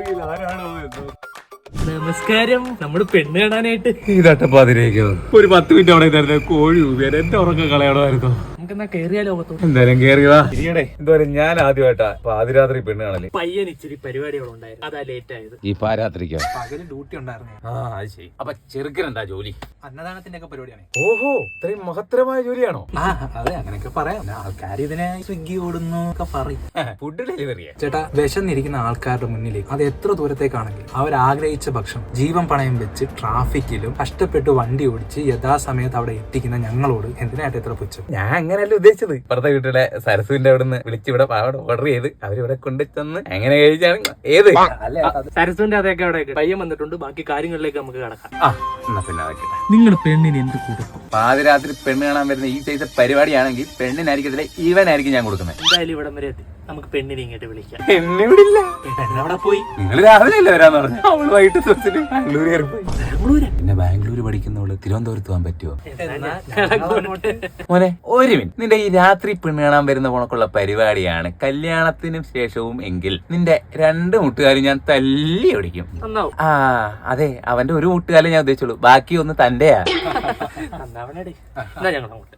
രാത്രിയിൽ ആരാണോ എന്തോ. നമസ്കാരം. നമ്മള് പെണ്ണ് കാണാനായിട്ട് ഇതട്ടപ്പാതിരേക്കോ ഒരു 10 മിനിറ്റ് അവിടെ ഇരുന്നായിരുന്നു. കോഴി ഊവിയാൽ എന്റെ ഉറക്കം കളയണമായിരുന്നു. നമുക്കെന്നാ കേറിയാ ലോകത്തോട്ട്. എന്തായാലും കേറിയതാ. ഇരിക്കണേ എന്തായാലും ഞാൻ ആദ്യമായിട്ടാ പാതിരാത്രി പെണ്ണ് കാണല്ലേ. പയ്യൻ ഇച്ചിരി പരിപാടികളുണ്ടായിരുന്നു, അതാ ലേറ്റ് ആയത്. ഈ പാരാത്രിക്കോ? പകല് ഡ്യൂട്ടി ഉണ്ടായിരുന്നു. അത് ശരി. അപ്പൊ ചെറുക്കനെന്താ ജോലി? അന്നദാനത്തിന്റെ ഒക്കെ പരിപാടിയാണ്. ഓഹോ, ഇത്രയും മഹത്തരമായ ജോലിയാണോ? അതെ, അങ്ങനെയൊക്കെ പറയാം. ആൾക്കാർ ഇതിനെ സ്വിഗ്ഗി ഓടുന്നു ഒക്കെ പറയും. Food delivery. ചേട്ടാ, വിശന്നിരിക്കുന്ന ആൾക്കാരുടെ മുന്നിലേക്ക് അത് എത്ര ദൂരത്തേക്കാണെങ്കിൽ അവർ ആഗ്രഹിച്ച ഭക്ഷണം ജീവൻ പണയം വെച്ച് ട്രാഫിക്കിലും കഷ്ടപ്പെട്ട് വണ്ടി ഓടിച്ച് യഥാസമയത്ത് അവിടെ എത്തിക്കുന്ന ഞങ്ങളോട് എന്തിനായിട്ട് എത്ര പുച്ഛം? ഞാൻ അങ്ങനെയല്ല ഉദ്ദേശിച്ചത്. ഇപ്പുറത്തെ വീട്ടിലെ സരസുവിന്റെ അവിടെ നിന്ന് വിളിച്ച് ഇവിടെ ഓർഡർ ചെയ്ത് അവരിവിടെ കൊണ്ടുചെന്ന് എങ്ങനെ കഴിച്ചാണ് ഏത് സരസുവിന്റെ അതൊക്കെ അവിടെ പയ്യൻ വന്നിട്ടുണ്ട്. ബാക്കി കാര്യങ്ങളിലേക്ക് നമുക്ക് കടക്കാം. എന്നാ പിന്നെ അതൊക്കെ. നിങ്ങളുടെ പെണ്ണിന് എന്ത് കൊടുക്കും? പാതിരാത്രി പെണ്ണ് കാണാൻ വരുന്ന ഈ ചെയ്ത പരിപാടിയാണെങ്കിൽ പെണ്ണിനായിരിക്കത്തില്ല, ഈവനായിരിക്കും ഞാൻ കൊടുക്കുന്നത്. എന്തായാലും ഇവിടം വരെ എത്തി. നമുക്ക് പെണ്ണിനെ ഇങ്ങോട്ട് വിളിക്കാം. എന്നെ വിടില്ല. അവിടെ പോയി നിങ്ങൾ രാവിലെ അല്ലേ വരാന്ന് പറഞ്ഞു. അവള് വൈകിട്ട് ദിവസത്തിന് ബാംഗ്ലൂർ കയറി പോയി. ബാംഗ്ലൂര്? പിന്നെ ബാംഗ്ലൂർ പഠിക്കുന്നവള് തിരുവനന്തപുരത്ത് പോകാൻ പറ്റുമോ? മോനെ ഒരു മിനിറ്റ്. നിന്റെ ഈ രാത്രി പെണ്ണ് കാണാൻ വരുന്ന പോണക്കുള്ള പരിപാടിയാണ് കല്യാണത്തിനും ശേഷവും എങ്കിൽ നിന്റെ 2 മുട്ടുകാലും ഞാൻ തല്ലി ഓടിക്കും. അതെ, അവന്റെ ഒരു മുട്ടുകാലം ഞാൻ ഉദ്ദേശിച്ചുള്ളൂ, ബാക്കി ഒന്ന് തന്റെയാ. എന്നാ ഞങ്ങൾ അങ്ങോട്ട്